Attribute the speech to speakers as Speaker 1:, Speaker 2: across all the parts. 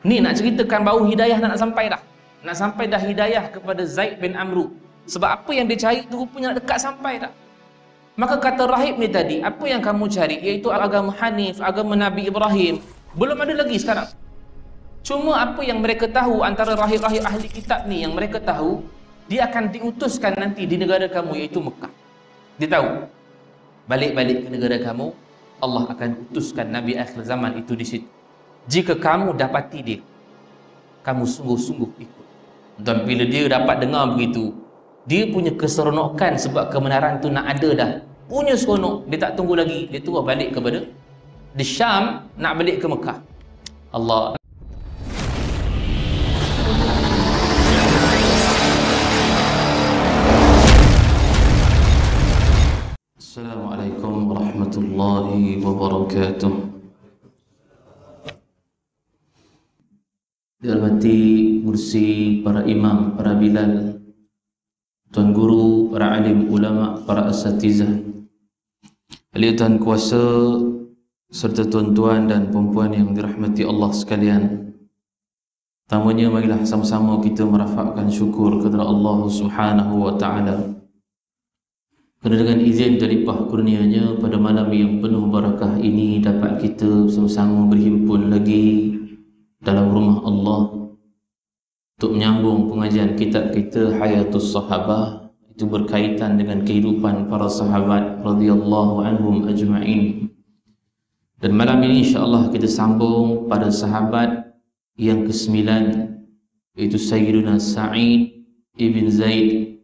Speaker 1: Ni nak ceritakan bahawa hidayah nak sampai dah. Nak sampai dah hidayah kepada Zaid bin Amru. Sebab apa yang dia cari tu rupanya nak dekat sampai dah. Maka kata rahib ni tadi, apa yang kamu cari? Iaitu agama Hanif, agama Nabi Ibrahim. Belum ada lagi sekarang. Cuma apa yang mereka tahu antara rahib-rahib ahli kitab ni, yang mereka tahu, dia akan diutuskan nanti di negara kamu, iaitu Mekah. Dia tahu, balik-balik ke negara kamu, Allah akan utuskan Nabi akhir zaman itu di situ. Jika kamu dapati dia, kamu sungguh-sungguh ikut. Dan bila dia dapat dengar begitu, dia punya keseronokan sebab kebenaran tu nak ada dah. Punya seronok, dia tak tunggu lagi, dia terus balik kepada di Syam, nak balik ke Mekah. Allah. Assalamualaikum warahmatullahi wabarakatuh. Dihormati mursi para imam, para bilal, tuan guru, para alim ulama, para asatizah, ahli tuan kuasa, serta tuan-tuan dan puan-puan yang dirahmati Allah sekalian. Pertamanya, marilah sama-sama kita merafakkan syukur kepada Allah Subhanahu wa taala. Kerana dengan izin dan limpah kurnianya, pada malam yang penuh barakah ini dapat kita sama-sama berhimpun lagi dalam rumah Allah untuk menyambung pengajian kitab kita Hayatus Sahabah. Itu berkaitan dengan kehidupan para sahabat radhiyallahu anhum ajma'in. Dan malam ini insya-Allah kita sambung pada sahabat yang ke-9, iaitu Sayyiduna Sa'id ibn Zaid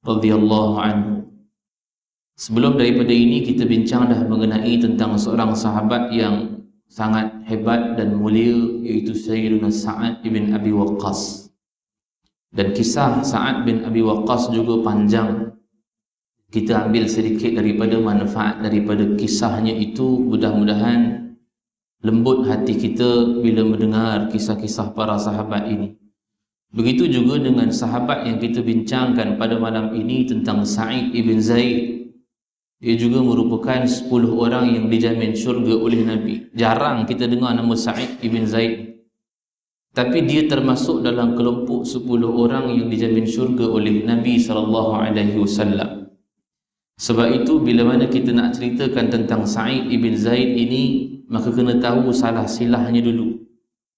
Speaker 1: radhiyallahu anhu. Sebelum daripada ini kita bincang dah mengenai tentang seorang sahabat yang sangat hebat dan mulia, iaitu Sayyiduna Sa'ad ibn Abi Waqqas. Dan kisah Sa'ad bin Abi Waqqas juga panjang. Kita ambil sedikit daripada manfaat daripada kisahnya itu. Mudah-mudahan lembut hati kita bila mendengar kisah-kisah para sahabat ini. Begitu juga dengan sahabat yang kita bincangkan pada malam ini tentang Sa'id ibn Zaid. Dia juga merupakan 10 orang yang dijamin syurga oleh Nabi. Jarang kita dengar nama Sa'id ibn Zaid, tapi dia termasuk dalam kelompok 10 orang yang dijamin syurga oleh Nabi SAW. Sebab itu bila mana kita nak ceritakan tentang Sa'id ibn Zaid ini, maka kena tahu salah silahnya dulu,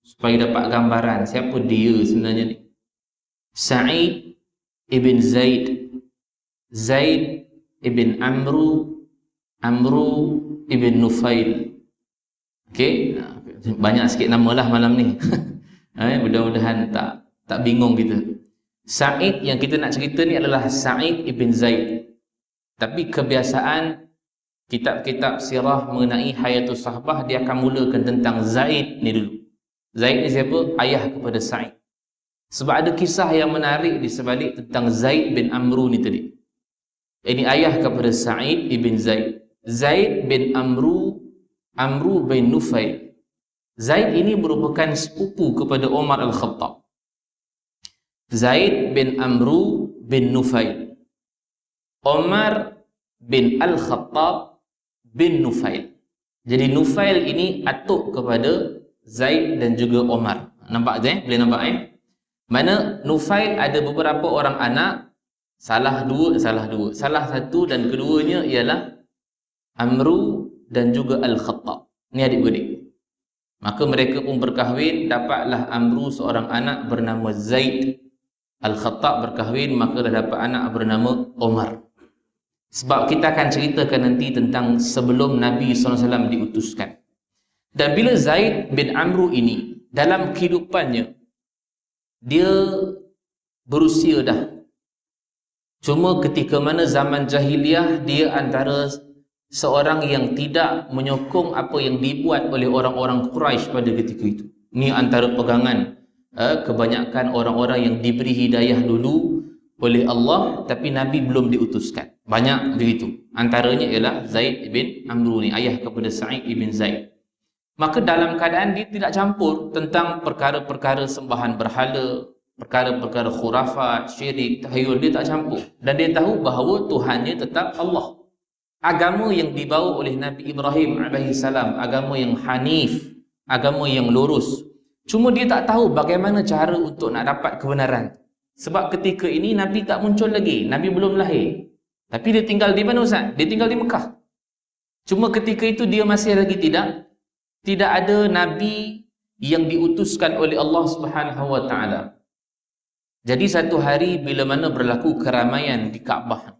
Speaker 1: supaya dapat gambaran siapa dia sebenarnya ni. Sa'id ibn Zaid, Zaid ibn Amru, Amru ibn Nufail. Okey, banyak sikit nama lah malam ni. Mudah-mudahan tak bingung kita. Sa'id yang kita nak cerita ni adalah Sa'id ibn Zaid. Tapi kebiasaan kitab-kitab sirah mengenai Hayatus Sahabah, dia akan mulakan tentang Zaid ni dulu. Zaid ni siapa? Ayah kepada Sa'id. Sebab ada kisah yang menarik di sebalik tentang Zaid bin Amru ni tadi. Ini ayah kepada Sa'id ibn Zaid. Zaid bin Amru, Amru bin Nufail. Zaid ini merupakan sepupu kepada Umar Al-Khattab. Zaid bin Amru bin Nufail. Umar bin Al-Khattab bin Nufail. Jadi Nufail ini atuk kepada Zaid dan juga Umar. Nampak je? Boleh nampak Mana Nufail ada beberapa orang anak. Salah satu dan keduanya ialah Amru dan juga Al-Khattab. Ni adik-beradik. Maka mereka pun berkahwin, dapatlah Amru seorang anak bernama Zaid. Al-Khattab berkahwin, maka dah dapat anak bernama Umar. Sebab kita akan ceritakan nanti tentang sebelum Nabi SAW diutuskan. Dan bila Zaid bin Amru ini dalam kehidupannya, dia berusia dah. Cuma ketika mana zaman jahiliah, dia antara seorang yang tidak menyokong apa yang dibuat oleh orang-orang Quraisy pada ketika itu. Ini antara pegangan kebanyakan orang-orang yang diberi hidayah dulu oleh Allah, tapi Nabi belum diutuskan. Banyak begitu. Antaranya ialah Zaid bin Amru ni, ayah kepada Sa'id ibn Zaid. Maka dalam keadaan dia tidak campur tentang perkara-perkara sembahan berhala, perkara-perkara khurafat, syirik, tahayul, dia tak campur. Dan dia tahu bahawa Tuhannya tetap Allah. Agama yang dibawa oleh Nabi Ibrahim AS, agama yang hanif, agama yang lurus, Cuma dia tak tahu bagaimana cara untuk nak dapat kebenaran. Sebab ketika ini Nabi tak muncul lagi, Nabi belum lahir. Tapi dia tinggal di mana Ustaz? Dia tinggal di Mekah. Cuma ketika itu dia masih lagi tidak ada Nabi yang diutuskan oleh Allah Subhanahu wa taala. Jadi satu hari bila mana berlaku keramaian di Kaabah.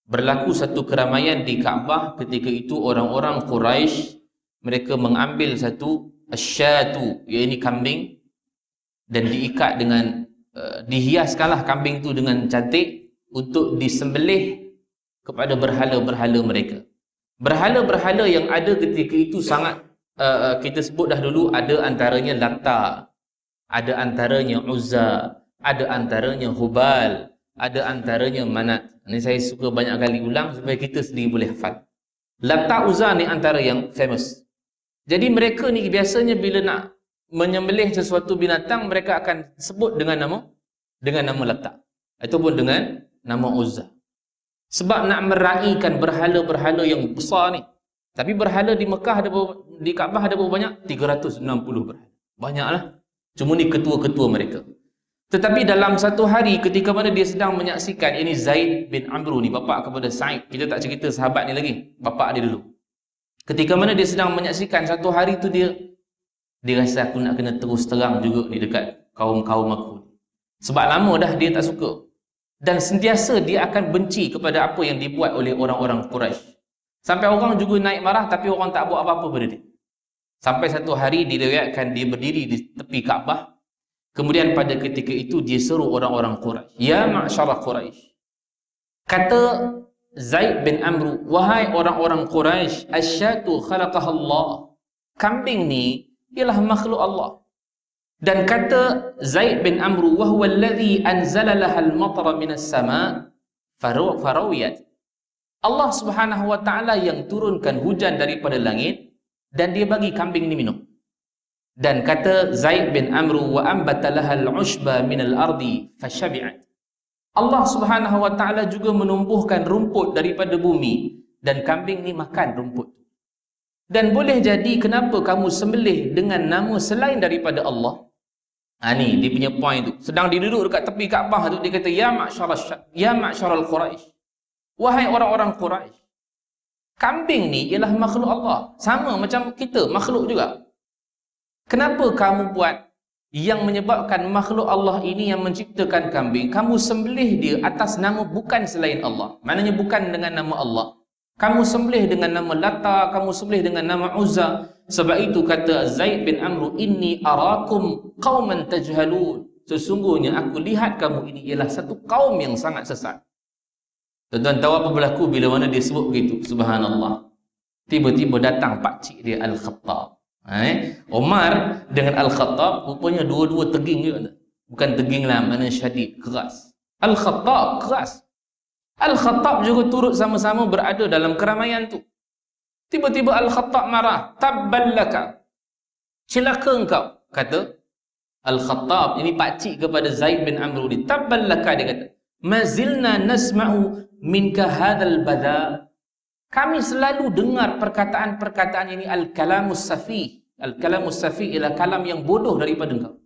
Speaker 1: Berlaku satu keramaian di Kaabah, ketika itu orang-orang Quraisy mereka mengambil satu asyatu, iaitu kambing, dan diikat dengan dihiaskanlah kambing itu dengan cantik untuk disembelih kepada berhala-berhala mereka. Berhala-berhala yang ada ketika itu sangat kita sebut dah dulu, ada antaranya Lata, ada antaranya Uzza, ada antaranya Hubal, ada antaranya Manat. Ini saya suka banyak kali ulang supaya kita sendiri boleh hafal. Lata, Uzza ni antara yang famous. Jadi mereka ni biasanya bila nak menyembelih sesuatu binatang, mereka akan sebut dengan nama Lata ataupun dengan nama Uzza. Sebab nak meraihkan berhala-berhala yang besar ni. Tapi berhala di Mekah ada di Kaabah ada berapa banyak? 360 berhala. Banyaklah. Cuma ni ketua-ketua mereka. Tetapi dalam satu hari ketika mana dia sedang menyaksikan, ini Zaid bin Amru ni, bapa kepada Sa'id. Kita tak cerita sahabat ni lagi, bapa dia dulu. Ketika mana dia sedang menyaksikan, satu hari tu dia rasa aku nak kena terus terang juga ni dekat kaum-kaum aku. Sebab lama dah dia tak suka. Dan sentiasa dia akan benci kepada apa yang dibuat oleh orang-orang Quraisy. Sampai orang juga naik marah tapi orang tak buat apa-apa pada dia. Sampai satu hari diriwayatkan dia berdiri di tepi Kaabah. Kemudian pada ketika itu dia seru orang-orang Quraisy, "Ya ma'syarah Quraisy." Kata Zaid bin Amru, "Wahai orang-orang Quraisy, asyatu khalaqaha Allah." Kambing ni ialah makhluk Allah. Dan kata Zaid bin Amru, "Wa huwa alladhi anzala laha al-matara minas sama' farawiyat." Allah Subhanahu wa taala yang turunkan hujan daripada langit dan dia bagi kambing ni minum. Dan kata Zaid bin Amru, "Wa ambata laha al-ushba minal ardi fashabi'at." Allah Subhanahu wa taala juga menumbuhkan rumput daripada bumi dan kambing ni makan rumput. Dan boleh jadi kenapa kamu sembelih dengan nama selain daripada Allah? Ni dia punya point tu. Sedang dia duduk dekat tepi Kaabah tu, dia kata, ya ma'syaral Quraisy. Wahai orang-orang Quraisy. Kambing ni ialah makhluk Allah. Sama macam kita, makhluk juga. Kenapa kamu buat yang menyebabkan makhluk Allah ini yang menciptakan kambing, kamu sembelih dia atas nama bukan selain Allah. Maknanya bukan dengan nama Allah. Kamu sembelih dengan nama Lata, kamu sembelih dengan nama Uzza. Sebab itu kata Zaid bin Amru, "Inni arakum qauman tajhalun." Sesungguhnya aku lihat kamu ini ialah satu kaum yang sangat sesat. Tuan-tuan tahu apa berlaku bila mana dia sebut begitu? Subhanallah. Tiba-tiba datang pakcik dia Al-Khattab. Omar dengan Al-Khattab rupanya dua-dua teging juga. Bukan teging lah, mana syadid, keras. Al-Khattab keras. Al-Khattab juga turut sama-sama berada dalam keramaian tu. Tiba-tiba Al-Khattab marah. "Tabballaka." Celaka engkau, kata Al-Khattab. Ini pakcik kepada Zaid bin Amru ni. "Tabballaka," dia kata, "mazilna nasma'u minka hadzal badha." Kami selalu dengar perkataan-perkataan ini, al-kalamus safi. Al-kalamus safi ialah kalam yang bodoh daripada engkau.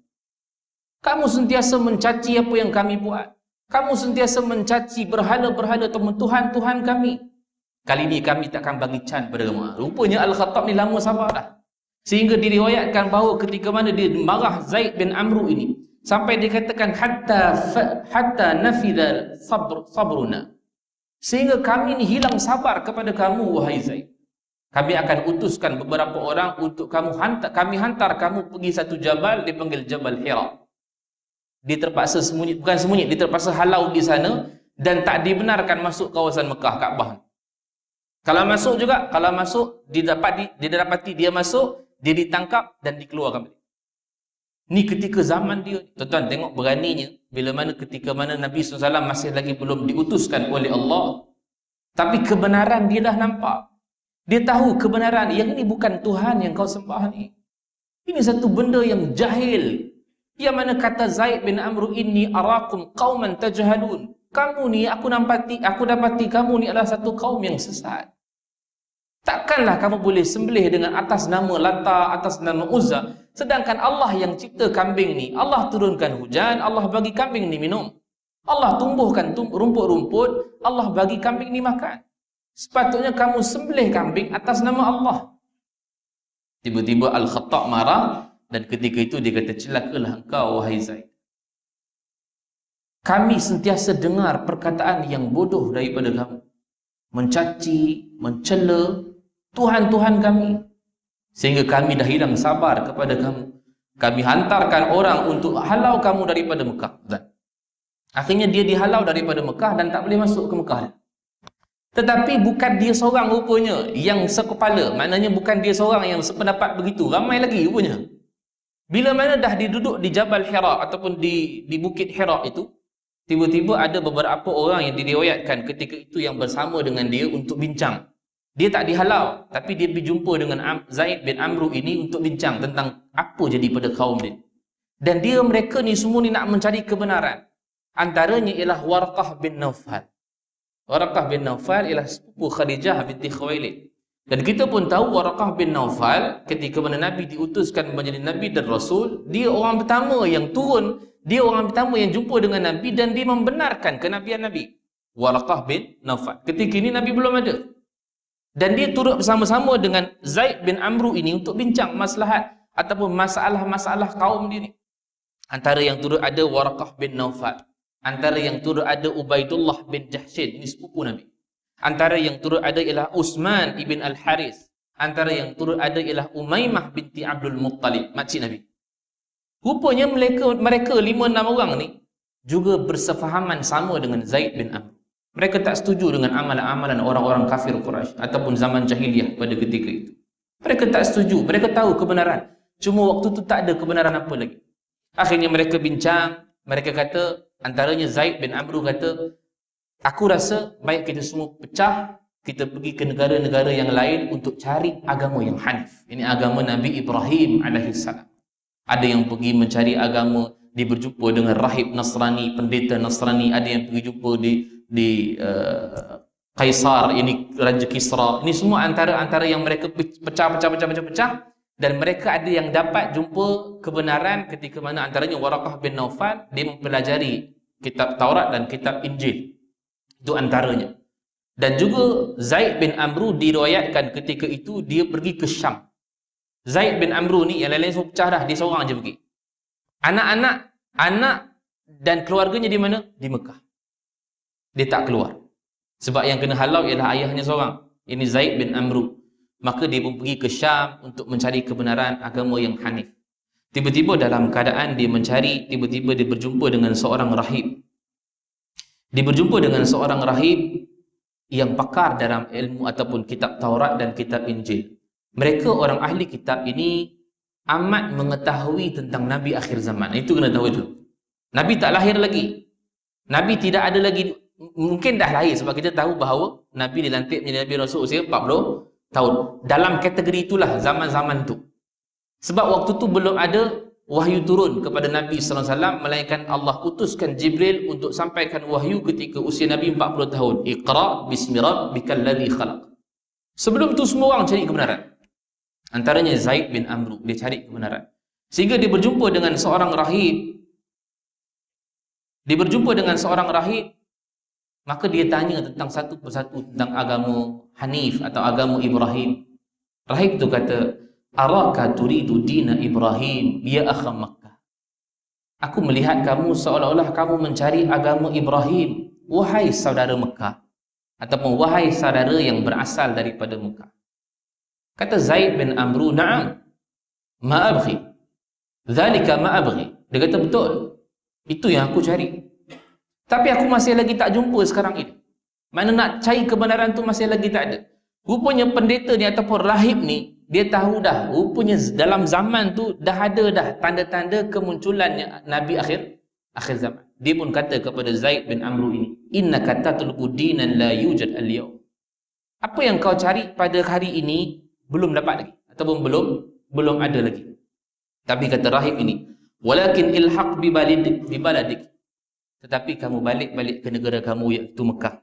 Speaker 1: Kamu sentiasa mencaci apa yang kami buat. Kamu sentiasa mencaci berhala-berhala Tuhan-Tuhan kami. Kali ini kami takkan bagi can pada kamu. Rupanya Al-Khattab ni lama sabar dah. Sehingga diriwayatkan bahawa ketika mana dia marah Zaid bin Amru ini, sampai dikatakan hatta nafidha sabruna. Sehingga kami ni hilang sabar kepada kamu, wahai Zaid. Kami akan utuskan beberapa orang untuk kami hantar kamu pergi satu jabal, dipanggil Jabal Hira. Dia terpaksa sembunyi, bukan sembunyi, dia terpaksa halau di sana dan tak dibenarkan masuk kawasan Mekah, Kaabah. Kalau masuk juga, kalau masuk didapati dia masuk, dia ditangkap dan dikeluarkan. Ni ketika zaman dia. Tuan-tuan tengok beraninya bila mana ketika mana Nabi SAW masih lagi belum diutuskan oleh Allah. Tapi kebenaran dia dah nampak. Dia tahu kebenaran. Yang ini bukan Tuhan yang kau sembah ni. Ini satu benda yang jahil. Yang mana kata Zaid bin Amru, "Inni arakum qauman tajhalun." Kamu ni, aku dapati kamu ni adalah satu kaum yang sesat. Takkanlah kamu boleh sembelih dengan atas nama Lata, atas nama Uzza. Sedangkan Allah yang cipta kambing ni, Allah turunkan hujan, Allah bagi kambing ni minum. Allah tumbuhkan rumput-rumput, Allah bagi kambing ni makan. Sepatutnya kamu sembelih kambing atas nama Allah. Tiba-tiba Al-Khattab marah dan ketika itu dia kata, celakalah engkau wahai Zaid. Kami sentiasa dengar perkataan yang bodoh daripada kamu. Mencaci, mencela Tuhan-Tuhan kami. Sehingga kami dah hilang sabar kepada kamu. Kami hantarkan orang untuk halau kamu daripada Mekah. Dan akhirnya dia dihalau daripada Mekah dan tak boleh masuk ke Mekah. Tetapi bukan dia seorang rupanya yang sekepala. Maknanya bukan dia seorang yang sependapat begitu. Ramai lagi rupanya. Bila mana dah diduduk di Jabal Hira ataupun di Bukit Hira itu, tiba-tiba ada beberapa orang yang diriwayatkan ketika itu yang bersama dengan dia untuk bincang. Dia tak dihalau, tapi dia berjumpa dengan Zaid bin Amru ini untuk bincang tentang apa jadi pada kaum dia. Dan mereka ni semua ni nak mencari kebenaran. Antaranya ialah Warqah bin Naufal. Warqah bin Naufal ialah sepupu Khadijah binti Khuwailid. Dan kita pun tahu Warqah bin Naufal ketika mana Nabi diutuskan menjadi Nabi dan Rasul, dia orang pertama yang turun, dia orang pertama yang jumpa dengan Nabi dan dia membenarkan kenabian Nabi. Warqah bin Naufal. Ketika ini Nabi belum ada. Dan dia turut bersama-sama dengan Zaid bin Amru ini untuk bincang maslahat ataupun masalah-masalah kaum dia ni. Antara yang turut ada Warqah bin Naufal. Antara yang turut ada Ubaidullah bin Jahshin, ini sepupu Nabi. Antara yang turut ada ialah Utsman ibn Al-Haris. Antara yang turut ada ialah Umaymah binti Abdul Muttalib, makcik Nabi. Rupanya mereka 5-6 orang ni juga bersefahaman sama dengan Zaid bin Amr. Mereka tak setuju dengan amalan-amalan orang-orang kafir Quraisy ataupun zaman jahiliyah pada ketika itu. Mereka tak setuju, mereka tahu kebenaran. Cuma waktu tu tak ada kebenaran apa lagi. Akhirnya mereka bincang, mereka kata, antaranya Zaid bin Amr kata, aku rasa baik kita semua pecah, kita pergi ke negara-negara yang lain untuk cari agama yang hanif. Ini agama Nabi Ibrahim alaihissalam. Ada yang pergi mencari agama, dia berjumpa dengan rahib Nasrani, pendeta Nasrani. Ada yang pergi jumpa di Kaisar, ini Raja Kisra. Ini semua antara yang mereka pecah. Dan mereka ada yang dapat jumpa kebenaran ketika mana antaranya Waraqah bin Naufal, dia mempelajari kitab Taurat dan kitab Injil. Itu antaranya. Dan juga Zaid bin Amru diriwayatkan ketika itu dia pergi ke Syam. Zaid bin Amru ni yang lain-lain semua pecah dah, dia seorang aja pergi. Anak dan keluarganya di mana? Di Mekah. Dia tak keluar. Sebab yang kena halau ialah ayahnya seorang. Ini Zaid bin Amru. Maka dia pun pergi ke Syam untuk mencari kebenaran agama yang hanif. Tiba-tiba dalam keadaan dia mencari, tiba-tiba dia berjumpa dengan seorang rahib. Dia berjumpa dengan seorang rahib yang pakar dalam ilmu ataupun kitab Taurat dan kitab Injil. Mereka orang ahli kitab ini amat mengetahui tentang Nabi akhir zaman. Itu kena tahu dulu. Nabi tak lahir lagi. Nabi tidak ada lagi, mungkin dah lahir sebab kita tahu bahawa Nabi dilantik menjadi Nabi Rasul usia 40 tahun. Dalam kategori itulah zaman-zaman tu. Sebab waktu tu belum ada wahyu turun kepada Nabi SAW, melainkan Allah utuskan Jibril untuk sampaikan wahyu ketika usia Nabi 40 tahun. Iqra bismi rabbikal ladzi khalaq. Sebelum tu semua orang cari kebenaran. Antaranya Zaid bin Amru, dia cari kebenaran. Sehingga dia berjumpa dengan seorang rahib. Maka dia tanya tentang satu persatu tentang agama Hanif atau agama Ibrahim. Rahib tu kata, "Araka turidu dina Ibrahim ya akha Makkah." Aku melihat kamu seolah-olah kamu mencari agama Ibrahim, wahai saudara Mekah, ataupun wahai saudara yang berasal daripada Mekah. Kata Zaid bin Amru, "Na'am, ma abghi. Dzalika ma abghi." Dia kata, betul. Itu yang aku cari. Tapi aku masih lagi tak jumpa sekarang ini. Mana nak cari kebenaran tu masih lagi tak ada. Rupanya pendeta ni ataupun rahib ni, dia tahu dah, rupanya dalam zaman tu dah ada dah tanda-tanda kemunculannya Nabi akhir zaman. Dia pun kata kepada Zaid bin Amru ini, "Innaka tatlubu dinan la yujad al-yawm." Apa yang kau cari pada hari ini belum dapat lagi ataupun belum ada lagi. Tapi kata rahib ini, "Walakin ilhaq bi baladik." Tetapi kamu balik ke negara kamu iaitu Mekah.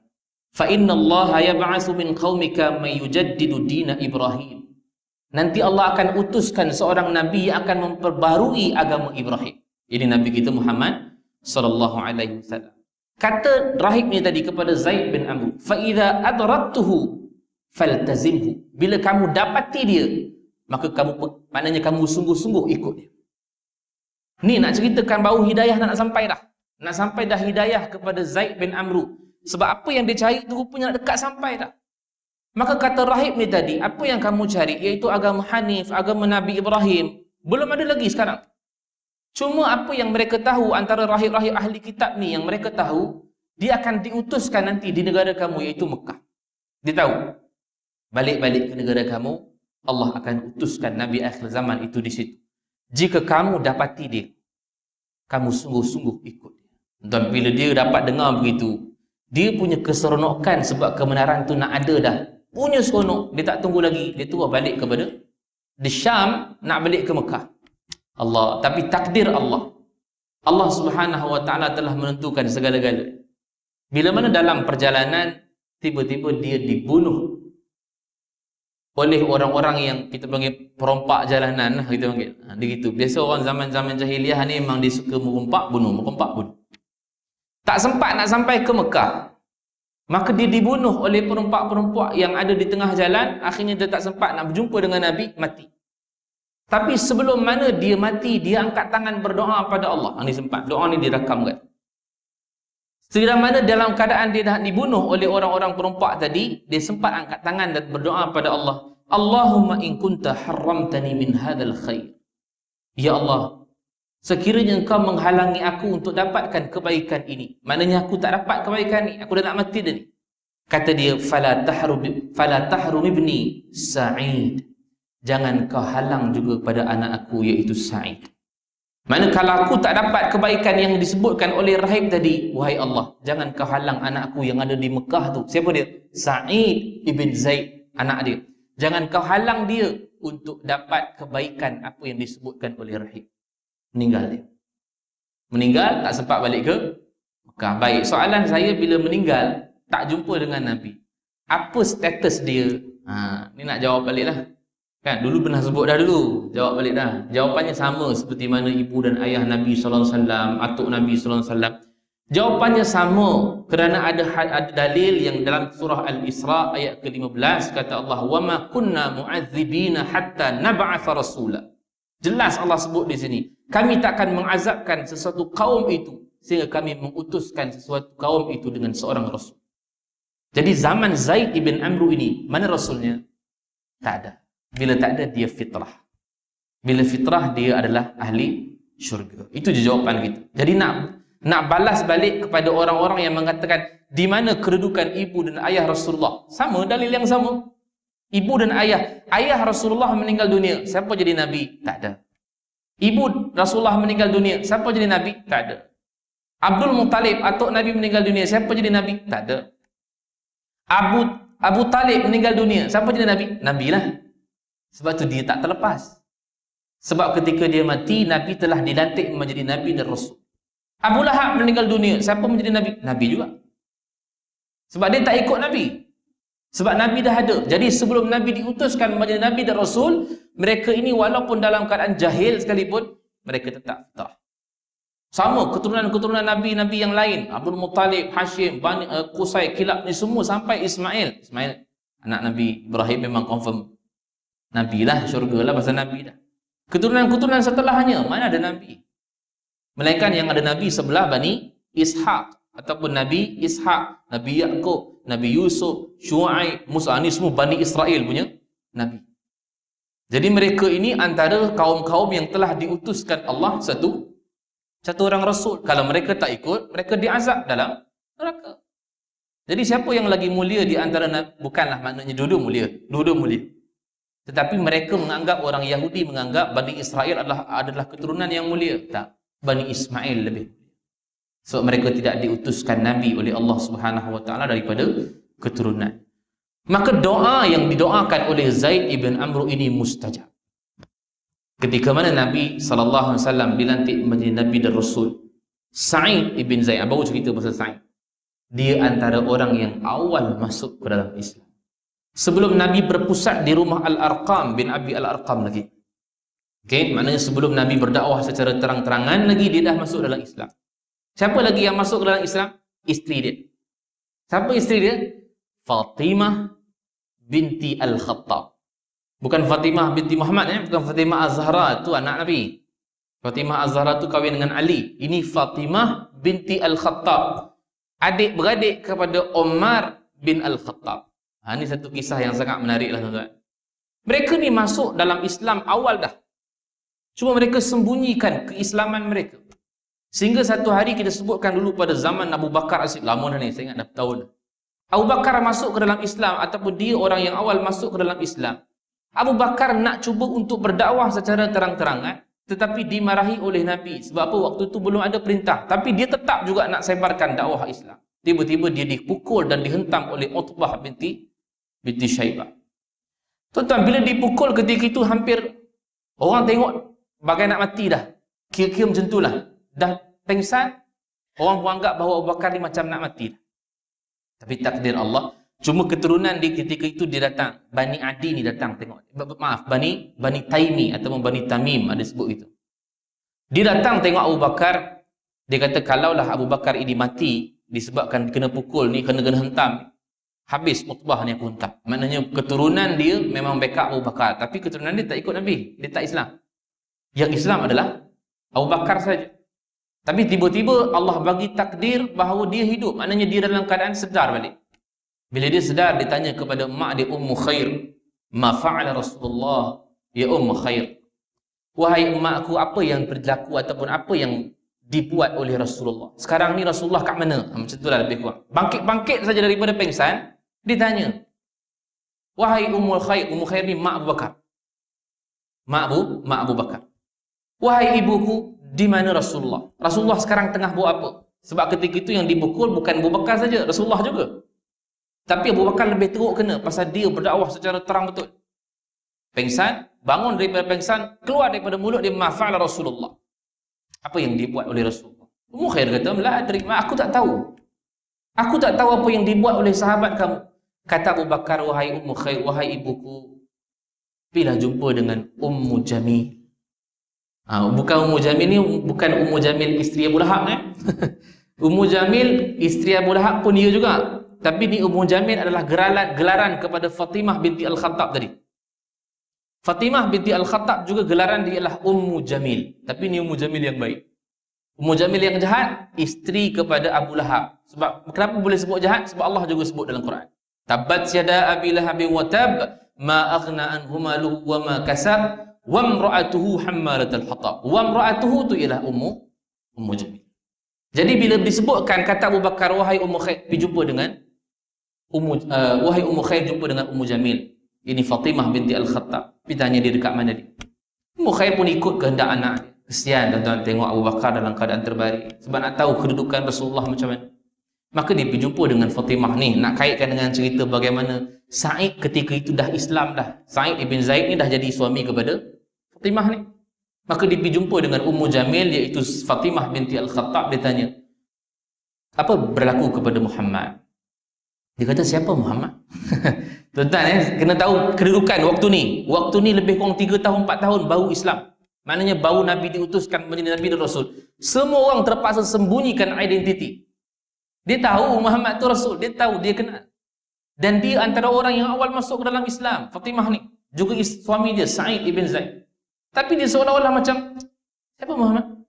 Speaker 1: Fa inna Allah yab'atsu min qaumika may yujaddidu dina Ibrahim. nanti Allah akan utuskan seorang nabi yang akan memperbarui agama Ibrahim. Ini Nabi kita Muhammad sallallahu alaihi wasallam. Kata rahib ni tadi kepada Zaid bin Amr, fa idza adraktuhu faltazimhu. Bila kamu dapati dia, maka maknanya kamu sungguh-sungguh ikut dia. Ni nak ceritakan bahawa hidayah nak sampai dah. Nak sampai dah hidayah kepada Zaid bin Amr. Sebab apa yang dia cari tu rupanya nak dekat sampai dah. Maka kata rahib ni tadi, apa yang kamu cari iaitu agama Hanif, agama Nabi Ibrahim, belum ada lagi sekarang. Cuma apa yang mereka tahu antara rahib-rahib ahli kitab ni, yang mereka tahu dia akan diutuskan nanti di negara kamu iaitu Mekah. Dia tahu balik-balik ke negara kamu, Allah akan utuskan Nabi akhir zaman itu di situ. Jika kamu dapati dia, kamu sungguh-sungguh ikut dia. Dan bila dia dapat dengar begitu, dia punya keseronokan sebab kebenaran tu nak ada dah. Punya seronok, dia tak tunggu lagi, dia terus balik kepada di Syam, nak balik ke Mekah. Allah, tapi takdir Allah. Allah Subhanahu wa taala telah menentukan segala-galanya. Bila mana dalam perjalanan tiba-tiba dia dibunuh oleh orang-orang yang kita panggil perompak jalanan lah, kita panggil. Dia gitu. Biasa orang zaman-zaman jahiliah ni memang dia suka merompak bunuh. Tak sempat nak sampai ke Mekah. Maka dia dibunuh oleh perompak-perompak yang ada di tengah jalan. Akhirnya dia tak sempat nak berjumpa dengan Nabi, mati. Tapi sebelum mana dia mati, dia angkat tangan berdoa pada Allah. Ini sempat. Doa ni dirakamkan. Sekiranya mana dalam keadaan dia dah dibunuh oleh orang-orang perompak tadi, dia sempat angkat tangan dan berdoa pada Allah. Allahumma in kunta harramtani min hadzal khair. Ya Allah, sekiranya engkau menghalangi aku untuk dapatkan kebaikan ini. Maknanya aku tak dapat kebaikan ni. Aku dah nak mati dah ni. Kata dia, fala tahrum ibni Sa'id. Jangan kau halang juga pada anak aku iaitu Sa'id. Mana kalau aku tak dapat kebaikan yang disebutkan oleh rahib tadi, wahai Allah, jangan kau halang anak aku yang ada di Mekah tu. Siapa dia? Sa'id ibn Zaid, anak dia. Jangan kau halang dia untuk dapat kebaikan apa yang disebutkan oleh rahib. Meninggal dia. Meninggal, tak sempat balik ke Mekah. Baik, soalan saya, bila meninggal tak jumpa dengan Nabi, apa status dia? Ni nak jawab balik lah. Kan, dulu pernah sebut dah dulu. Jawab balik dah. Jawapannya sama seperti mana ibu dan ayah Nabi SAW, atuk Nabi SAW. Jawapannya sama kerana ada dalil yang dalam surah Al-Isra ayat ke-15 kata Allah, "Wa ma kunna mu'adzibina hatta nab'atha rasula." Jelas Allah sebut di sini, kami takkan mengazabkan sesuatu kaum itu sehingga kami mengutuskan sesuatu kaum itu dengan seorang rasul. Jadi zaman Zaid ibn Amr ini, mana rasulnya? Tak ada. Bila tak ada, dia fitrah. Bila fitrah, dia adalah ahli syurga. Itu je jawapan kita. Jadi nak balas balik kepada orang-orang yang mengatakan di mana kedudukan ibu dan ayah Rasulullah. Sama, dalil yang sama. Ibu dan ayah. Ayah Rasulullah meninggal dunia. Siapa jadi Nabi? Tak ada. Ibu Rasulullah meninggal dunia. Siapa jadi Nabi? Tak ada. Abdul Muttalib, atuk Nabi meninggal dunia. Siapa jadi Nabi? Tak ada. Abu Talib meninggal dunia. Siapa jadi Nabi? Nabi lah. Sebab tu dia tak terlepas. Sebab ketika dia mati, Nabi telah dilantik menjadi Nabi dan Rasul. Abu Lahab meninggal dunia. Siapa menjadi Nabi? Nabi juga. Sebab dia tak ikut Nabi. Sebab Nabi dah ada. Jadi sebelum Nabi diutuskan menjadi Nabi dan Rasul, mereka ini walaupun dalam keadaan jahil sekalipun, mereka tetap fitrah. Sama keturunan-keturunan Nabi-Nabi yang lain. Abdul Muttalib, Hashim, Qusay, Kilab ni semua sampai Ismail. Ismail, anak Nabi Ibrahim, memang confirm Nabi lah, syurga lah pasal Nabi dah. Keturunan-keturunan setelahnya, mana ada Nabi? Melainkan yang ada Nabi sebelah Bani Ishaq. Ataupun Nabi Ishaq, Nabi Yaqub, Nabi Yusuf, Syuaib, Musa, ni semua Bani Israel punya Nabi. Jadi mereka ini antara kaum-kaum yang telah diutuskan Allah satu orang Rasul. Kalau mereka tak ikut, mereka diazab dalam neraka. Jadi siapa yang lagi mulia di antara Nabi? Bukanlah maknanya dua-dua mulia. Tetapi mereka menganggap, orang Yahudi menganggap Bani Israel adalah keturunan yang mulia. Tak, Bani Ismail lebih. Sebab mereka tidak diutuskan Nabi oleh Allah Subhanahu wa taala daripada keturunan. Maka doa yang didoakan oleh Zaid ibn Amr ini mustajab. Ketika mana Nabi SAW dilantik menjadi Nabi dan Rasul, Sa'id ibn Zaid, baru cerita pasal Sa'id, dia antara orang yang awal masuk ke dalam Islam. sebelum Nabi berpusat di rumah Al-Arqam bin Abi Al-Arqam lagi. Okey, maknanya sebelum Nabi berdakwah secara terang-terangan lagi, dia dah masuk dalam Islam. Siapa lagi yang masuk dalam Islam? Isteri dia. Siapa isteri dia? Fatimah binti Al-Khattab. Bukan Fatimah binti Muhammad, bukan Fatimah Az-Zahra, tu anak Nabi. Fatimah Az-Zahra tu kahwin dengan Ali. Ini Fatimah binti Al-Khattab, adik-beradik kepada Umar bin Al-Khattab. Ini satu kisah yang sangat menarik lah tuan-tuan. Mereka ni masuk dalam Islam awal dah. Cuma mereka sembunyikan keislaman mereka. Sehingga satu hari kita sebutkan dulu pada zaman Abu Bakar As-Siddiq. Lama dah ni, saya ingat dah tahun. Abu Bakar masuk ke dalam Islam, ataupun dia orang yang awal masuk ke dalam Islam. Abu Bakar nak cuba untuk berdakwah secara terang-terangan, tetapi dimarahi oleh Nabi. Sebab apa? Waktu itu belum ada perintah. Tapi dia tetap juga nak sebarkan dakwah Islam. Tiba-tiba dia dipukul dan dihentam oleh Utbah binti Syaibah. Tuan-tuan, bila dipukul ketika itu hampir orang tengok bagai nak mati dah. Kira-kira macam itulah. Dah pengsan, orang pun anggap bahawa Abu Bakar ni macam nak mati dah. Tapi takdir Allah, cuma keturunan di ketika itu dia datang. Bani Adi ni datang tengok. Maaf, Bani Taimi ataupun Bani Tamim ada sebut itu. Dia datang tengok Abu Bakar. Dia kata kalaulah Abu Bakar ini mati disebabkan kena pukul ni, kena hentam, habis Utbah ni aku hentam. Maknanya keturunan dia memang backup Abu Bakar, tapi keturunan dia tak ikut Nabi, dia tak Islam. Yang Islam adalah Abu Bakar saja. Tapi tiba-tiba Allah bagi takdir bahawa dia hidup. Maknanya dia dalam keadaan sedar balik. Bila dia sedar, dia tanya kepada mak dia, Ummu Khair, ma fa'ala Rasulullah ya Ummu Khair. Wahai emakku, apa yang berlaku ataupun apa yang dibuat oleh Rasulullah? Sekarang ni Rasulullah kat mana? Macam itulah lebih kurang. Bangkit-bangkit saja daripada pengsan, dia tanya, wahai Ummu Khair. Ummu Khair ni mak Abu Bakar. Mak Abu Bakar. Wahai ibuku, di mana Rasulullah? Rasulullah sekarang tengah buat apa? Sebab ketika itu yang dipukul bukan Abu Bakar saja, Rasulullah juga. Tapi Abu Bakar lebih teruk kena pasal dia berdakwah secara terang betul. Pengsan, bangun daripada pengsan, keluar daripada mulut dia, ma fa'ala Rasulullah. Apa yang dibuat oleh Rasulullah? Ummu Khair kata, la adri, aku tak tahu. Aku tak tahu apa yang dibuat oleh sahabat kamu. Kata Abu Bakar, wahai Ummu Khair, wahai ibuku, pergilah jumpa dengan Ummu Jamil. Bukan Ummu Jamil ni, bukan Ummu Jamil isteri Abu Lahab Ummu Jamil isteri Abu Lahab pun dia juga. Tapi ni Ummu Jamil adalah gelaran kepada Fatimah binti Al-Khattab tadi. Fatimah binti Al-Khattab juga gelaran dia adalah Ummu Jamil. Tapi ni Ummu Jamil yang baik. Ummu Jamil yang jahat, isteri kepada Abu Lahab. Sebab kenapa boleh sebut jahat? Sebab Allah juga sebut dalam Quran. Tabbat yada Abi Lahabin wa tab, ma aghna anhu maluhu wa ma kasab, wa imra'atuhu hammalatal hatab. Wa imra'atuhu tu ialah Ummu Jamil. Jadi bila disebutkan kata Abu Bakar, wahai Ummu Khair, pergi jumpa dengan wahai Ummu Khair, jumpa dengan Ummu Jamil. Ini Fatimah binti Al-Khattab. Pergi tanya dia dekat mana dia. Ummu Khair pun ikut kehendak anak dia. Kesian tuan-tuan tengok Abu Bakar dalam keadaan terbaring. Sebab nak tahu kedudukan Rasulullah macam mana. Maka dia pergi jumpa dengan Fatimah ni. Nak kaitkan dengan cerita bagaimana Sa'id ketika itu dah Islam dah. Sa'id ibn Zaid ni dah jadi suami kepada Fatimah ni. Maka dia pergi jumpa dengan Ummu Jamil, iaitu Fatimah binti Al-Khattab. Dia tanya, apa berlaku kepada Muhammad? Dia kata, siapa Muhammad? Tuan-tuan kena tahu kedudukan waktu ni. Waktu ni lebih kurang 3 tahun, 4 tahun baru Islam. Maknanya baru Nabi diutuskan menjadi Nabi dan Rasul. Semua orang terpaksa sembunyikan identiti. Dia tahu Muhammad tu Rasul. Dia tahu, dia kenal. Dan dia antara orang yang awal masuk ke dalam Islam. Fatimah ni. Juga suami dia, Sa'id ibn Zaid. Tapi dia seolah-olah macam, siapa Muhammad?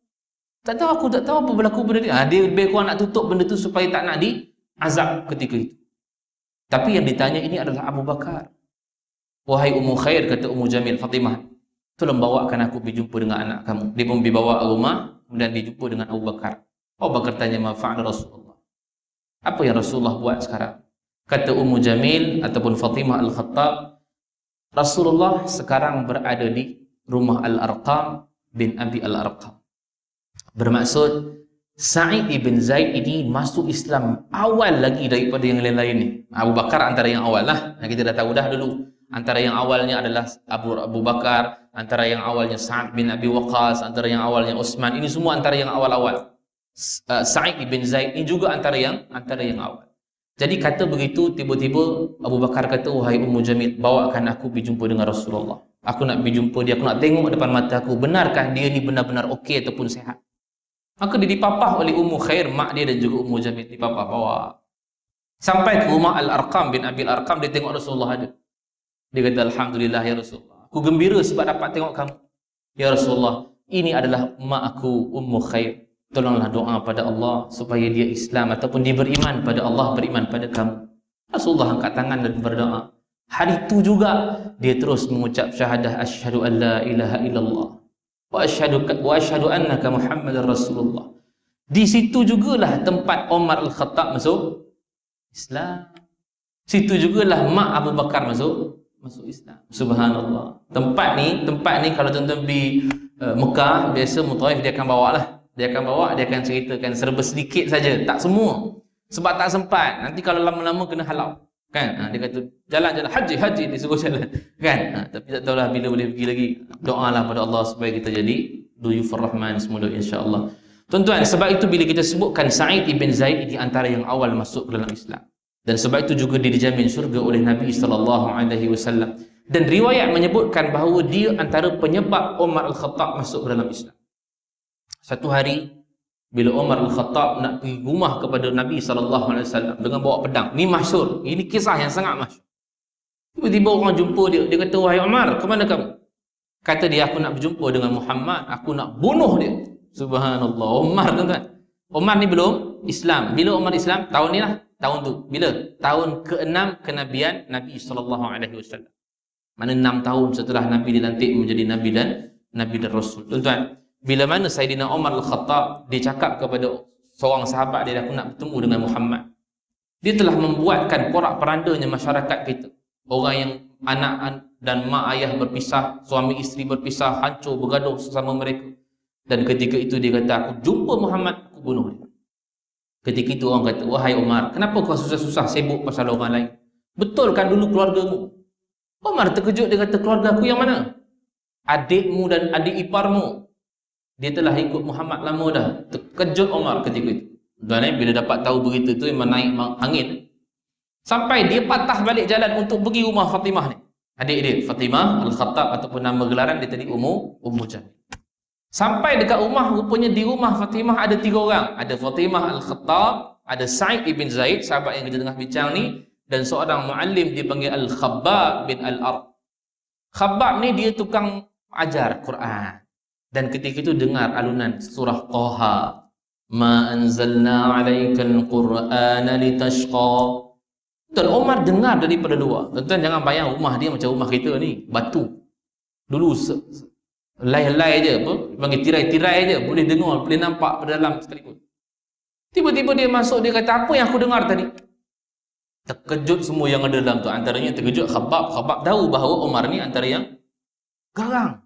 Speaker 1: Tak tahu, aku tak tahu apa berlaku pada dia. Dia lebih kurang nak tutup benda tu supaya tak nak diazab ketika itu. Tapi yang ditanya ini adalah Abu Bakar. Wahai Ummu Khair, kata Ummu Jamil, Fatimah, tolong bawakan aku pergi jumpa dengan anak kamu. Dia pun dibawa ke rumah dan dijumpa dengan Abu Bakar. Abu Bakar tanya, ma fa'ala Rasulullah? Apa yang Rasulullah buat sekarang? Kata Ummu Jamil ataupun Fatimah Al-Khattab, Rasulullah sekarang berada di rumah Al-Arqam bin Abi Al-Arqam. Bermaksud Sa'id ibn Zaid ini masuk Islam awal lagi daripada yang lain-lain ni. Abu Bakar antara yang awal lah. Kita dah tahu dah dulu. Antara yang awalnya adalah Abu Bakar, antara yang awalnya Sa'ad bin Abi Waqqas, antara yang awalnya Utsman. Ini semua antara yang awal-awal. Sa'id ibn Zaid ini juga antara yang awal. Jadi kata begitu, tiba-tiba Abu Bakar kata, wahai Ummu Jamil, bawakan aku pergi jumpa dengan Rasulullah. Aku nak pergi jumpa dia, aku nak tengok depan mata aku, benarkah dia ni benar-benar okey ataupun sihat. Maka dia dipapah oleh Ummu Khair, mak dia dan juga Ummu Jamil, dipapah bawa. Sampai ke rumah Al-Arqam bin Abil Arqam, dia tengok Rasulullah ada. Dia kata, alhamdulillah ya Rasulullah, aku gembira sebab dapat tengok kamu. Ya Rasulullah, ini adalah mak aku, Ummu Khair. Tolonglah doa pada Allah supaya dia Islam ataupun dia beriman pada Allah, beriman pada kamu. Rasulullah angkat tangan dan berdoa. Hari itu juga dia terus mengucap syahadah asyhadu an la ilaha illallah wa asyhadu annaka Muhammadar Rasulullah. Di situ jugalah tempat Umar Al-Khattab masuk Islam. Situ jugalah mak Abu Bakar masuk Islam. Subhanallah. Tempat ni kalau tuan-tuan pergi Mekah, biasa mutaif dia akan bawa lah. Dia akan ceritakan serba sedikit saja, tak semua. Sebab tak sempat. Nanti kalau lama-lama kena halau. Kan? Dia kata jalan-jalan haji dia suruh jalan. Kan? Tapi tak tahulah bila boleh pergi lagi. Doalah pada Allah supaya kita jadi duyufur rahman semula insya-Allah. Tuan-tuan, sebab itu bila kita sebutkan Sa'id ibn Zaid di antara yang awal masuk ke dalam Islam. Dan sebab itu juga dia dijamin syurga oleh Nabi sallallahu alaihi wasallam. Dan riwayat menyebutkan bahawa dia antara penyebab Umar Al-Khattab masuk ke dalam Islam. Satu hari bila Umar Al-Khattab nak pergi rumah kepada Nabi SAW dengan bawa pedang. Ni masyhur. Ini kisah yang sangat masyhur. Tiba-tiba orang jumpa dia. Dia kata, wahai Umar, ke mana kamu? Kata dia, aku nak berjumpa dengan Muhammad. Aku nak bunuh dia. Subhanallah. Umar, tuan-tuan. Umar ni belum Islam. Bila Umar Islam? Tahun ni lah. Tahun tu. Bila? Tahun ke-6 kenabian Nabi SAW. Mana 6 tahun setelah Nabi dilantik menjadi Nabi dan Rasul. Tuan-tuan, bila mana Sayyidina Umar Al-Khattab dia cakap kepada seorang sahabat dia, aku nak bertemu dengan Muhammad. Dia telah membuatkan porak-perandanya masyarakat kita. Orang yang anak dan mak ayah berpisah, suami isteri berpisah, hancur, bergaduh sesama mereka. Dan ketika itu dia kata, aku jumpa Muhammad, aku bunuh dia. Ketika itu orang kata, wahai Umar, kenapa kau susah-susah sibuk pasal orang lain? Betulkan dulu keluargamu. Umar terkejut, dia kata, keluarga aku yang mana? Adikmu dan adik iparmu. Dia telah ikut Muhammad lama dah. Terkejut Umar ketika itu. Dan bila dapat tahu begitu tu memang naik angin. Sampai dia patah balik jalan untuk pergi rumah Fatimah ni. Adik dia, Fatimah Al-Khattab ataupun nama gelaran dia tadi Ummu Jamil. Sampai dekat rumah, rupanya di rumah Fatimah ada 3 orang. Ada Fatimah Al-Khattab, ada Sa'id ibn Zaid, sahabat yang kita tengah bincang ni, dan seorang muallim dipanggil Al-Khabbab bin Al-Ard. Khabbab ni dia tukang ajar Quran. Dan ketika itu dengar alunan surah Taha, ma anzalna 'alaikal qur'ana litashqa. Dan Umar dengar daripada luar. Tuan-tuan jangan bayang rumah dia macam rumah kita ni, batu. Dulu helai je, apa? Panggil tirai-tirai je, boleh dengar, boleh nampak pada dalam sekalipun. Tiba-tiba dia masuk, dia kata, apa yang aku dengar tadi? Terkejut semua yang ada dalam tu. Antaranya terkejut Khabbab. Khabbab tahu bahawa Umar ni antara yang garang.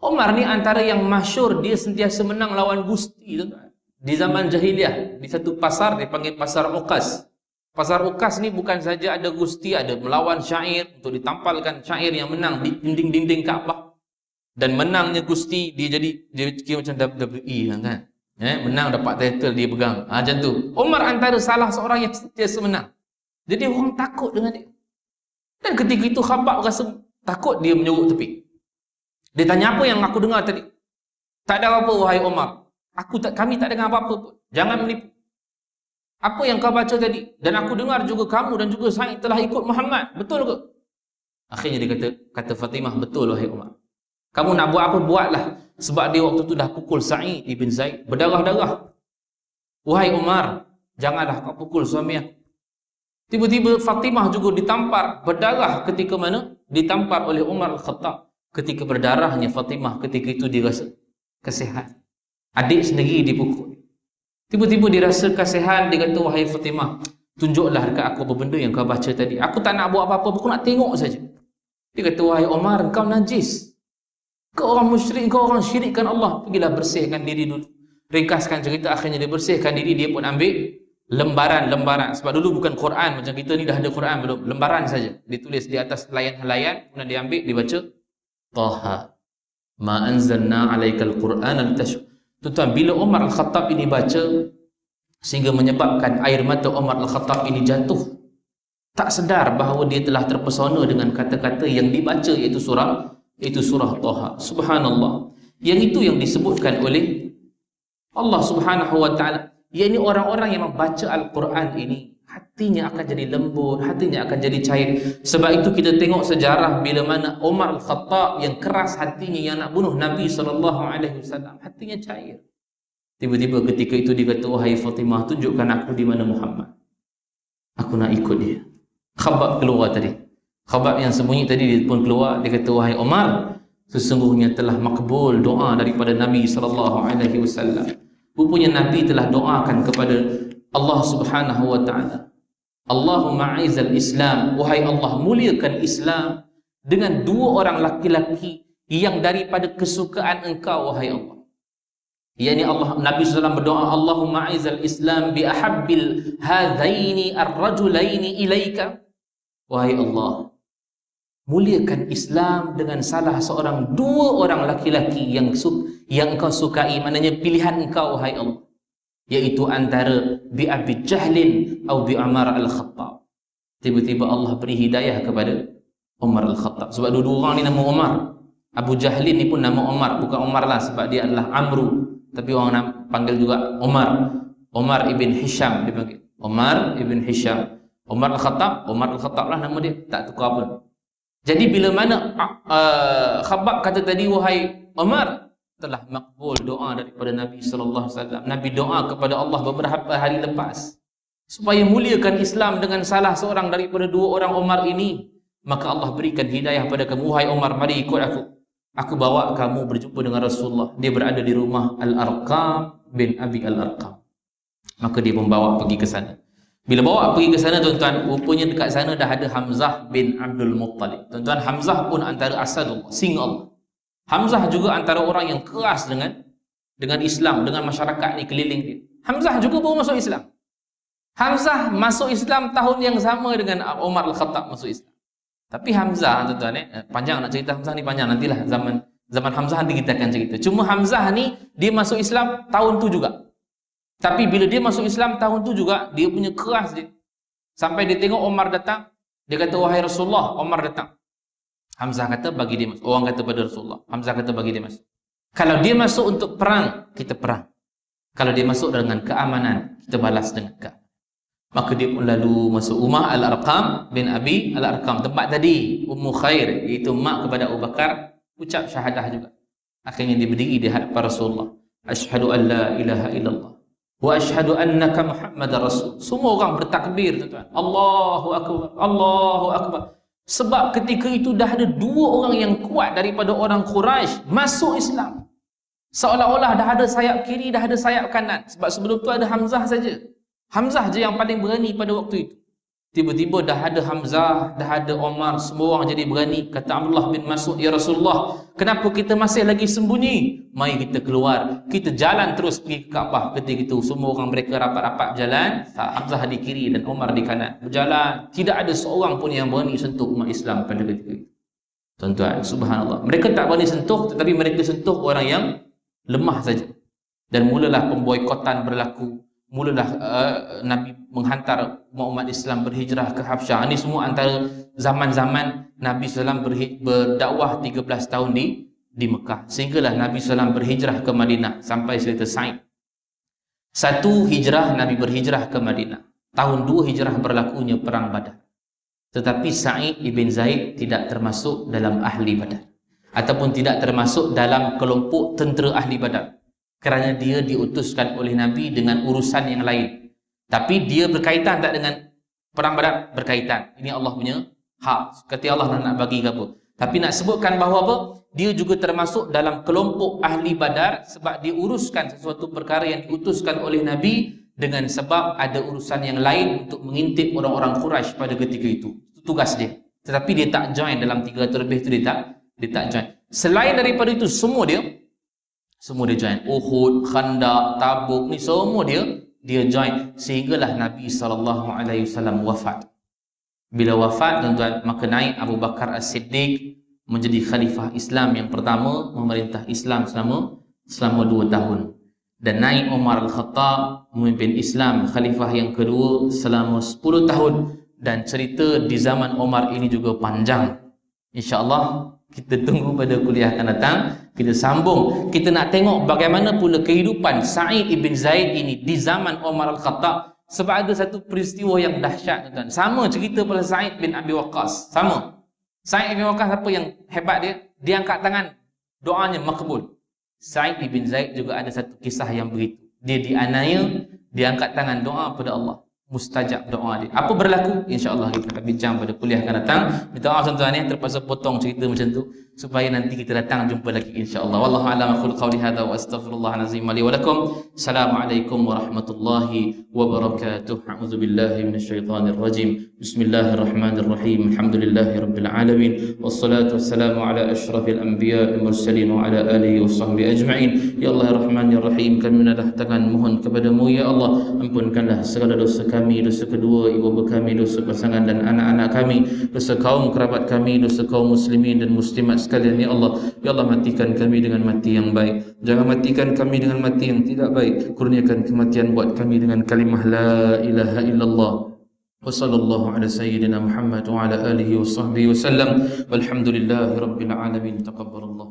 Speaker 1: Umar ni antara yang masyur, dia sentiasa menang lawan Gusti, tuan-tuan. Di zaman jahiliah, di satu pasar dipanggil Pasar Uqas. Pasar Uqas ni bukan saja ada Gusti, ada melawan syair untuk ditampalkan syair yang menang di dinding-dinding Kaabah. Dan menangnya Gusti, dia kira macam WWE, tuan-tuan. Menang dapat title dia pegang. Macam tu. Umar antara salah seorang yang sentiasa menang. Jadi orang takut dengan dia. Dan ketika itu Khabbab rasa takut, dia menyurut tepi. Dia tanya, apa yang aku dengar tadi? Tak ada apa-apa wahai Umar. Kami tak dengar apa-apa pun. Jangan menipu. Apa yang kau baca tadi? Dan aku dengar juga kamu dan juga Sa'id telah ikut Muhammad. Betul ke? Akhirnya dia kata Fatimah, betul wahai Umar. Kamu nak buat apa? Buatlah. Sebab dia waktu tu dah pukul Sa'id ibn Zaid. Berdarah-darah. Wahai Umar, janganlah kau pukul suami aku. Tiba-tiba Fatimah juga ditampar. Berdarah ketika mana? Ditampar oleh Umar Al-Khattab. Ketika berdarahnya Fatimah, ketika itu dia rasa kasihan. Adik sendiri dipukul. Tiba-tiba dia rasa kasihan, dia kata, wahai Fatimah, tunjuklah dekat aku apa benda yang kau baca tadi. Aku tak nak buat apa-apa, aku nak tengok saja. Dia kata, wahai Umar, kau najis. Kau orang musyrik, kau orang syirikkan Allah. Pergilah bersihkan diri dulu. Ringkaskan cerita, akhirnya dia bersihkan diri, dia pun ambil lembaran-lembaran. Sebab dulu bukan Quran, macam kita ni dah ada Quran belum. Lembaran saja. Ditulis di atas helaian-helaian, kemudian dia ambil, dibaca. Taha, ma anzalna 'alaikal qur'ana litashqa. Tuan-tuan, bila Umar Al-Khattab ini baca, sehingga menyebabkan air mata Umar Al-Khattab ini jatuh, tak sedar bahawa dia telah terpesona dengan kata-kata yang dibaca, iaitu surah Taha. Subhanallah. Yang itu yang disebutkan oleh Allah Subhanahu wa taala, yakni orang-orang yang membaca Al-Quran ini hatinya akan jadi lembut, hatinya akan jadi cair. Sebab itu kita tengok sejarah bila mana Umar Al-Khattab yang keras hatinya, yang nak bunuh Nabi SAW, hatinya cair. Tiba-tiba ketika itu dia kata, wahai Fatimah, tunjukkan aku di mana Muhammad, aku nak ikut dia. Khabbab keluar tadi, Khabbab yang sembunyi tadi, dia pun keluar. Dia kata, wahai Umar, sesungguhnya telah makbul doa daripada Nabi SAW. Rupanya Nabi telah doakan kepada Allah Subhanahu wa taala, Allahumma aizal Islam, wahai Allah, muliakan Islam dengan dua orang laki-laki yang daripada kesukaan engkau, wahai Allah. Yani Allah, Nabi SAW berdoa, Allahumma aizal Islam bi ahabbil hadzaini ar-rajulaini ilaika, wahai Allah, muliakan Islam dengan salah seorang dua orang laki-laki yang engkau sukai, maknanya pilihan engkau, wahai Allah, iaitu antara bi Abi Jahlin atau bi Umar Al-Khattab. Tiba-tiba Allah beri hidayah kepada Umar Al-Khattab. Sebab dua-dua orang ni nama Umar. Abu Jahlin ni pun nama Umar, bukan Umar lah sebab dia adalah Amru, tapi orang panggil juga Umar. Umar ibn Hisham dipanggil, Umar ibn Hisham. Umar Al-Khattab, Umar Al-Khattab lah nama dia, tak tukar pun. Jadi bila mana Khabbab kata tadi, wahai Umar, telah makbul doa daripada Nabi SAW. Nabi doa kepada Allah beberapa hari lepas supaya muliakan Islam dengan salah seorang daripada dua orang Umar ini. Maka Allah berikan hidayah pada kamu, wahai Umar, mari ikut aku. Aku bawa kamu berjumpa dengan Rasulullah. Dia berada di rumah Al-Arqam bin Abi Al-Arqam. Maka dia membawa pergi ke sana. Bila bawa pergi ke sana, tuan-tuan, rupanya dekat sana dah ada Hamzah bin Abdul Muttalib. Tuan-tuan, Hamzah pun antara asadullah, singa Allah. Hamzah juga antara orang yang keras dengan Islam, dengan masyarakat ni keliling dia. Hamzah juga baru masuk Islam. Hamzah masuk Islam tahun yang sama dengan Umar Al-Khattab masuk Islam. Tapi Hamzah, tuan-tuan, panjang nak cerita Hamzah ni, panjang, nantilah zaman Hamzah nanti kita akan cerita. Cuma Hamzah ni dia masuk Islam tahun tu juga. Tapi bila dia masuk Islam tahun tu juga, dia punya keras dia. Sampai dia tengok Umar datang, dia kata, wahai Rasulullah, Umar datang. Hamzah kata, bagi dia masuk. Orang kata pada Rasulullah, Hamzah kata, bagi dia masuk. Kalau dia masuk untuk perang, kita perang. Kalau dia masuk dengan keamanan, kita balas dengan keamanan. Maka dia pun lalu masuk rumah Al-Arqam bin Abi Al-Arqam, tempat tadi Ummu Khair, iaitu mak kepada Abu Bakar, ucap syahadah juga. Akhirnya dia berdiri di hadapan Rasulullah. Asyhadu an la ilaha illallah wa asyhadu annaka Muhammadar Rasul. Semua orang bertakbir, tuan-tuan. Allahu akbar, Allahu akbar. Sebab ketika itu dah ada dua orang yang kuat daripada orang Quraisy masuk Islam. Seolah-olah dah ada sayap kiri, dah ada sayap kanan. Sebab sebelum tu ada Hamzah saja. Hamzah je yang paling berani pada waktu itu. Tiba-tiba dah ada Hamzah, dah ada Omar, semua orang jadi berani. Kata Abdullah bin Mas'ud, ya Rasulullah, kenapa kita masih lagi sembunyi? Mari kita keluar, kita jalan terus pergi ke Kaabah. Ketika itu semua orang mereka rapat-rapat berjalan, Hamzah di kiri dan Omar di kanan. Berjalan, tidak ada seorang pun yang berani sentuh umat Islam pada ketika itu. Tuan-tuan, subhanallah. Mereka tak berani sentuh, tetapi mereka sentuh orang yang lemah saja. Dan mulalah pemboikotan berlaku. Mulalah Nabi menghantar umat Islam berhijrah ke Habsyah. Ini semua antara zaman-zaman Nabi SAW berdakwah 13 tahun di Mekah. Sehinggalah Nabi SAW berhijrah ke Madinah sampai cerita Sa'id. Satu hijrah, Nabi berhijrah ke Madinah. Tahun 2 hijrah berlakunya perang Badar. Tetapi Sa'id ibn Zaid tidak termasuk dalam ahli Badar, ataupun tidak termasuk dalam kelompok tentera ahli Badar, kerana dia diutuskan oleh Nabi dengan urusan yang lain. Tapi dia berkaitan tak dengan perang Badar? Berkaitan. Ini Allah punya hak. Kata Allah nak bagi ke apa. Tapi nak sebutkan bahawa apa? Dia juga termasuk dalam kelompok ahli Badar sebab dia uruskan sesuatu perkara yang diutuskan oleh Nabi dengan sebab ada urusan yang lain untuk mengintip orang-orang Quraisy pada ketika itu. Itu tugas dia. Tetapi dia tak join dalam 300 lebih itu, dia tak join. Selain daripada itu semua dia join. Uhud, Khandaq, Tabuk, ni semua dia join. Sehinggalah Nabi SAW wafat. Bila wafat, tuan-tuan, maka naik Abu Bakar As-Siddiq menjadi khalifah Islam yang pertama, memerintah Islam selama 2 tahun. Dan naik Umar Al-Khattab memimpin Islam, khalifah yang kedua selama 10 tahun. Dan cerita di zaman Umar ini juga panjang. InsyaAllah kita tunggu pada kuliah akan datang, kita sambung. Kita nak tengok bagaimana pula kehidupan Sa'id ibn Zaid ini di zaman Umar Al-Khattab. Sebab ada satu peristiwa yang dahsyat, tuan. Sama cerita pada Sa'id bin Abi Waqqas. Sama. Sa'id bin Waqqas apa yang hebat dia? Dia angkat tangan, doanya makbul. Sa'id ibn Zaid juga ada satu kisah yang begitu. Dia dianiaya, dia angkat tangan doa pada Allah. Mustajab doa dia. Apa berlaku? InsyaAllah kita akan bincang pada kuliah akan datang. Minta maaf tuan-tuan ya, terpaksa potong cerita macam tu supaya nanti kita datang jumpa lagi insyaAllah. Wallahu a'lam, aqulu qawli hadza wa astaghfirullahal azim li wa lakum. Assalamualaikum warahmatullahi wabarakatuh. A'udzu billahi minasyaitonir rajim. Bismillahirrahmanirrahim. Alhamdulillahi rabbil alamin. Wassalatu wassalamu ala asyrafil anbiya'i wal mursalin wa ala alihi washabbihi ajma'in. Ya Allah ya Rahman ya Rahim, kami menadahkan mohon kepadamu ya Allah, ampunkanlah segala dosa kami, dosa kedua ibu bapa kami, dosa pasangan dan anak-anak kami, dosa kaum kerabat kami, dosa kaum muslimin dan muslimat sekalian ya Allah. Ya Allah, matikan kami dengan mati yang baik, jangan matikan kami dengan mati yang tidak baik. Kurniakan kematian buat kami dengan kalimah la ilaha illallah. Wa sallallahu ala sayyidina Muhammad wa ala alihi wa sahbihi wa sallam. Walhamdulillahi rabbil alamin. Taqabbalallah.